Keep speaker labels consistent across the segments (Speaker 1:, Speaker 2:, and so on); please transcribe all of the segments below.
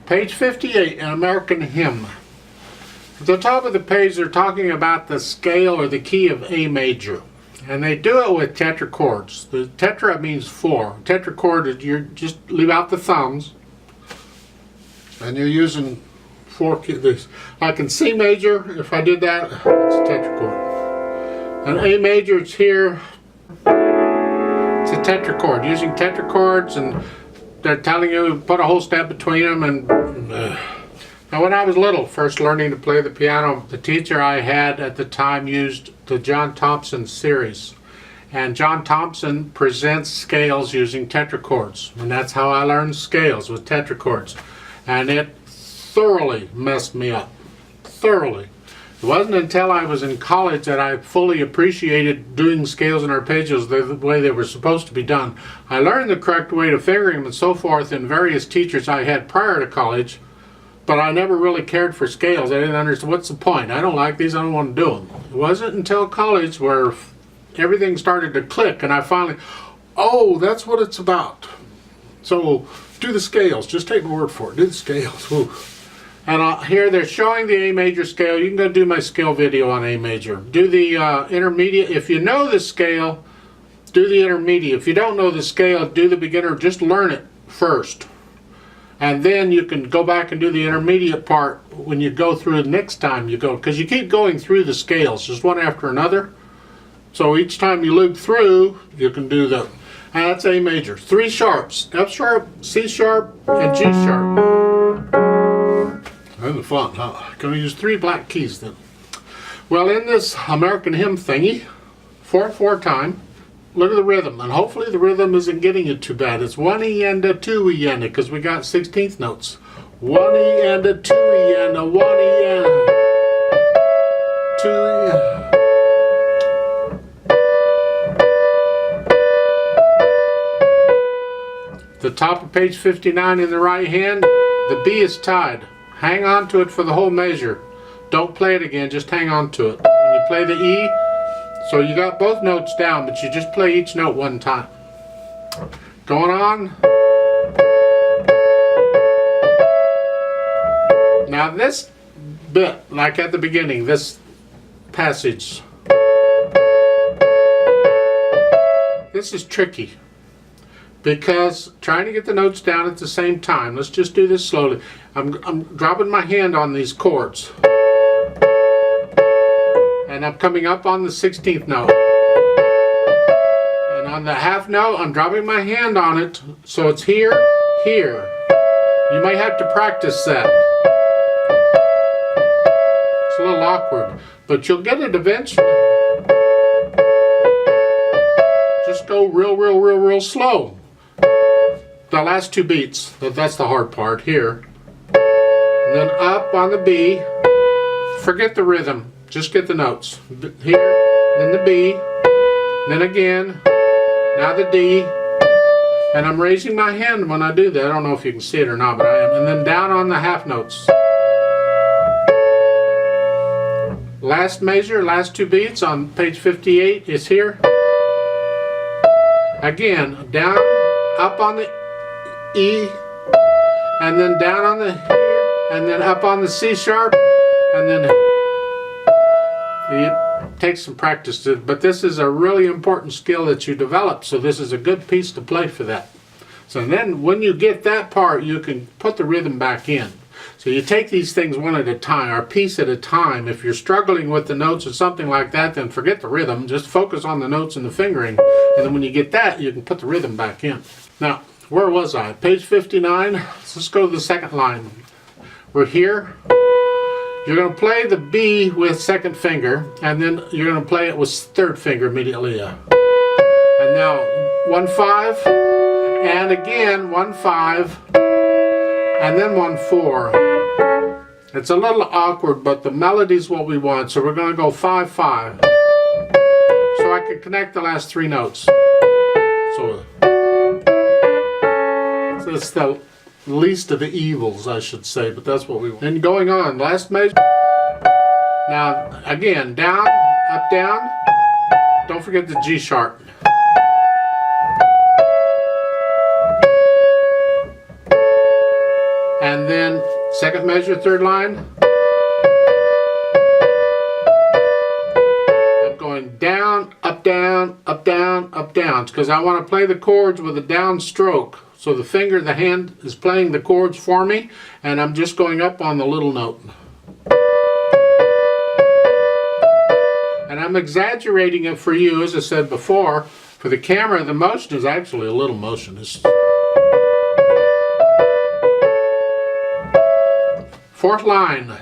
Speaker 1: Page 58, an American hymn. At the top of the page, they're talking about the scale or the key of A major. And they do it with tetrachords. The tetra means four. Tetrachord is you just leave out the thumbs. And you're using four keys. Like in C major, if I did that, it's a tetrachord. And A major, it's here. It's a tetrachord. Using tetrachords, and they're telling you to put a whole step between them. And now, when I was little, first learning to play the piano, the teacher I had at the time used the John Thompson series. And John Thompson presents scales using tetrachords. And that's how I learned scales, with tetrachords. And it thoroughly messed me up. Thoroughly. It wasn't until I was in college that I fully appreciated doing scales and arpeggios the way they were supposed to be done. I learned the correct way to fingering them and so forth in various teachers I had prior to college, but I never really cared for scales. I didn't understand, what's the point? I don't like these, I don't want to do them. It wasn't until college where everything started to click and I finally, oh, that's what it's about. So do the scales, just take my word for it, do the scales. Whew. And here they're showing the A major scale. You can go do my scale video on A major. Do the intermediate. If you know the scale, do the intermediate. If you don't know the scale, do the beginner. Just learn it first. And then you can go back and do the intermediate part when you go through the next time you go. Because you keep going through the scales, just one after another. So each time you loop through, you can do the, and that's A major. 3 sharps, F sharp, C sharp, and G sharp. That's fun, huh? Gonna use 3 black keys then. Well, in this American hymn thingy, 4/4 time, look at the rhythm, and hopefully the rhythm isn't getting you too bad. It's 1 E and a 2 E and a, because we got 16th notes. 1 E and a 2 E and a 1 E and a 2 E and a. The top of page 59 in the right hand, the B is tied. Hang on to it for the whole measure. Don't play it again, just hang on to it. When you play the E, so you got both notes down, but you just play each note one time. Going on. Now this bit, like at the beginning, this passage, this is tricky. Because trying to get the notes down at the same time, let's just do this slowly. I'm dropping my hand on these chords. And I'm coming up on the 16th note. And on the half note, I'm dropping my hand on it, so it's here, here. You may have to practice that. It's a little awkward, but you'll get it eventually. Just go real slow. The last 2 beats, that's the hard part here. And then up on the B, forget the rhythm, just get the notes. Here, then the B, then again, now the D, and I'm raising my hand when I do that. I don't know if you can see it or not, but I am. And then down on the half notes. Last measure, last 2 beats on page 58 is here. Again, down, up on the E, and then down on the here, and then up on the C sharp, and then it takes some practice to, but this is a really important skill that you develop, so this is a good piece to play for that. So then when you get that part, you can put the rhythm back in. So you take these things one at a time, or a piece at a time. If you're struggling with the notes or something like that, then forget the rhythm, just focus on the notes and the fingering, and then when you get that, you can put the rhythm back in. Now, where was I? Page 59. Let's go to the second line. We're here. You're going to play the B with 2nd finger, and then you're going to play it with 3rd finger immediately. And now 1/5, and again 1/5, and then 1/4. It's a little awkward, but the melody's what we want, so we're going to go 5/5. So I can connect the last 3 notes. So it's the least of the evils, I should say, but that's what we want. And going on, last measure. Now, again, down, up, down. Don't forget the G sharp. And And then second measure, third line. I'm going down, up, down, up, down, up, down. It's because I want to play the chords with a downstroke. So the finger, the hand is playing the chords for me, and I'm just going up on the little note. And I'm exaggerating it for you, as I said before. For the camera, the motion is actually a little motion. It's fourth line.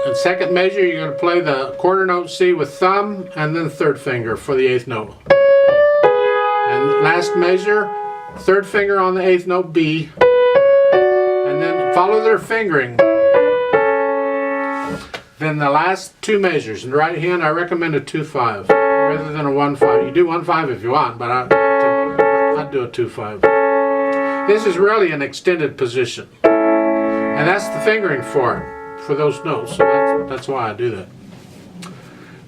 Speaker 1: And second measure, you're going to play the quarter note C with thumb and then third finger for the eighth note. And last measure, third finger on the eighth note B. And then follow their fingering. Then the last two measures. In the right hand, I recommend a 2-5 rather than a 1-5. You do 1-5 if you want, but I'd do a 2-5. This is really an extended position. And that's the fingering for it. For those notes, so that's why I do that.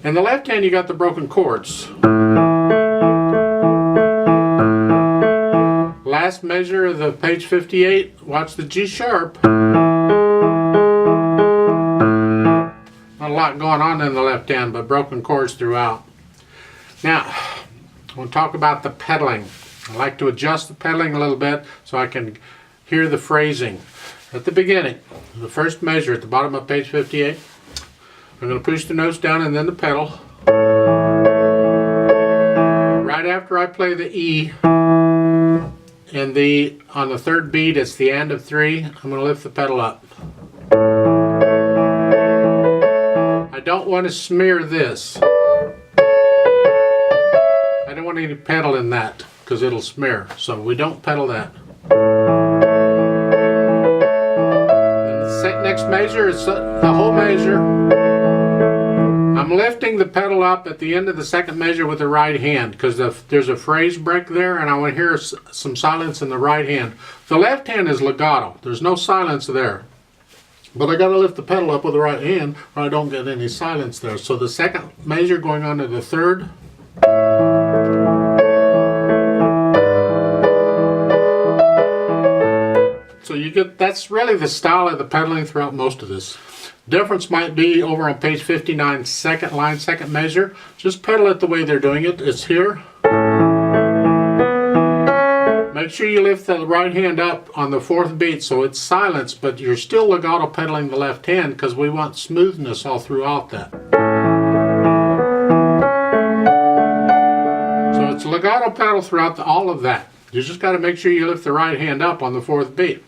Speaker 1: In the left hand, you got the broken chords. Last measure of the page 58, watch the G sharp. Not a lot going on in the left hand, but broken chords throughout. Now, we'll talk about the pedaling. I like to adjust the pedaling a little bit so I can hear the phrasing. At the beginning, the first measure at the bottom of page 58, I'm going to push the notes down and then the pedal. Right after I play the E, and on the third beat, it's the end of 3, I'm going to lift the pedal up. I don't want to smear this. I don't want any pedal in that because it'll smear, so we don't pedal that. Next measure is the whole measure. I'm lifting the pedal up at the end of the second measure with the right hand because there's a phrase break there and I want to hear some silence in the right hand. The left hand is legato. There's no silence there. But I got to lift the pedal up with the right hand or I don't get any silence there. So the second measure going on to the third. So you get, that's really the style of the pedaling throughout most of this. Difference might be over on page 59, second line, second measure. Just pedal it the way they're doing it. It's here. Make sure you lift the right hand up on the fourth beat so it's silence, but you're still legato pedaling the left hand because we want smoothness all throughout that. So it's legato pedal throughout all of that. You just got to make sure you lift the right hand up on the fourth beat.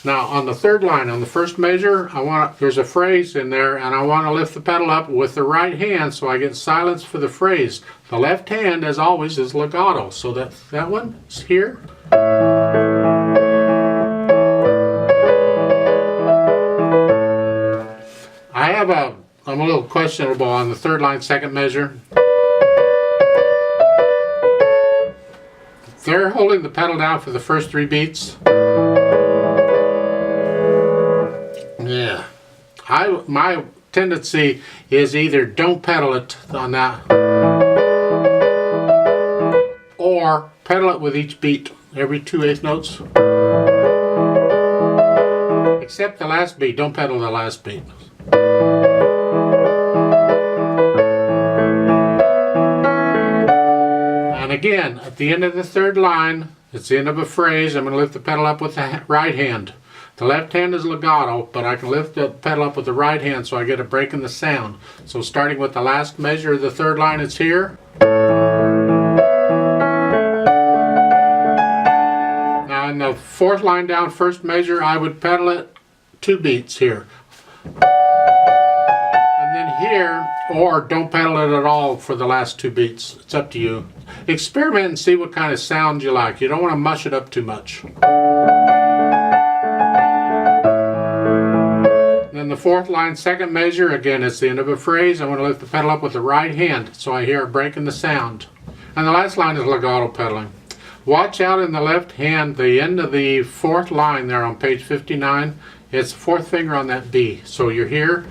Speaker 1: Now on the third line, on the first measure, there's a phrase in there and I want to lift the pedal up with the right hand so I get silence for the phrase. The left hand, as always, is legato. So that one is here. I'm a little questionable on the third line, second measure. They're holding the pedal down for the first 3 beats. Yeah, my tendency is either don't pedal it on that or pedal it with each beat, every 2/8 notes. Except the last beat, don't pedal the last beat. And again, at the end of the third line, it's the end of a phrase, I'm going to lift the pedal up with the right hand. The left hand is legato, but I can lift the pedal up with the right hand so I get a break in the sound. So starting with the last measure of the third line, it's here. Now in the fourth line down, first measure, I would pedal it 2 beats here. And then here, or don't pedal it at all for the last 2 beats. It's up to you. Experiment and see what kind of sound you like. You don't want to mush it up too much. Then the fourth line, second measure, again, it's the end of a phrase. I want to lift the pedal up with the right hand so I hear a break in the sound. And the last line is legato pedaling. Watch out in the left hand, the end of the fourth line there on page 59. It's the fourth finger on that B. So you're here.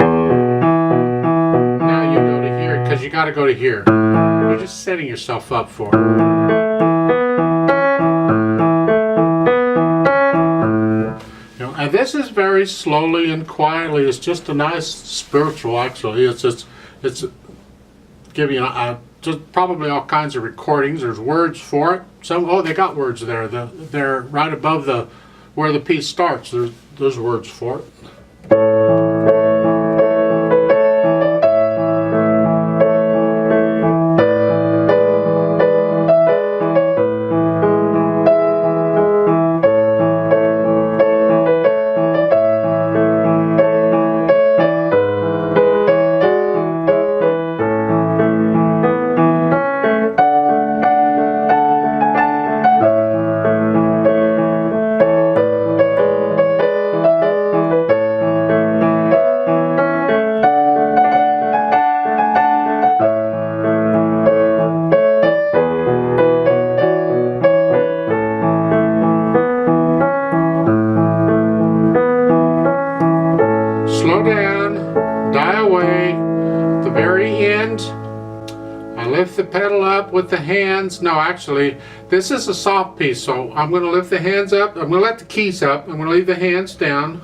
Speaker 1: Now you go to here because you got to go to here. You're just setting yourself up for it. And this is very slowly and quietly. It's just a nice spiritual, actually. It's giving just probably all kinds of recordings. There's words for it. They got words there. They're right above where the piece starts. There's words for it. Slow down, die away. At the very end, I lift the pedal up with the hands. No, actually, this is a soft piece, so I'm going to lift the hands up. I'm going to let the keys up. I'm going to leave the hands down.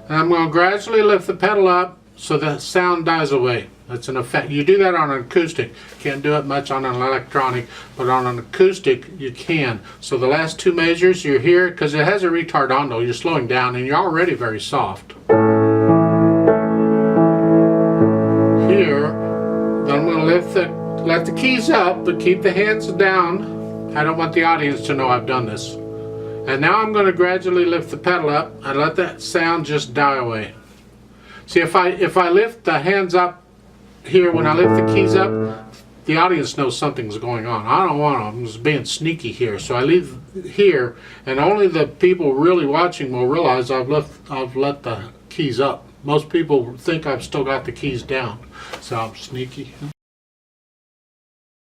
Speaker 1: And I'm going to gradually lift the pedal up so the sound dies away. That's an effect. You do that on an acoustic. Can't do it much on an electronic, but on an acoustic you can. So the last two measures, you're here, because it has a retardando, you're slowing down and you're already very soft. Here, then I'm going to let the keys up, but keep the hands down. I don't want the audience to know I've done this. And now I'm going to gradually lift the pedal up and let that sound just die away. See, if I lift the hands up here, when I lift the keys up, the audience knows something's going on. I don't want them. I'm just being sneaky here. So I leave here, and only the people really watching will realize I've let the keys up. Most people think I've still got the keys down, so I'm sneaky.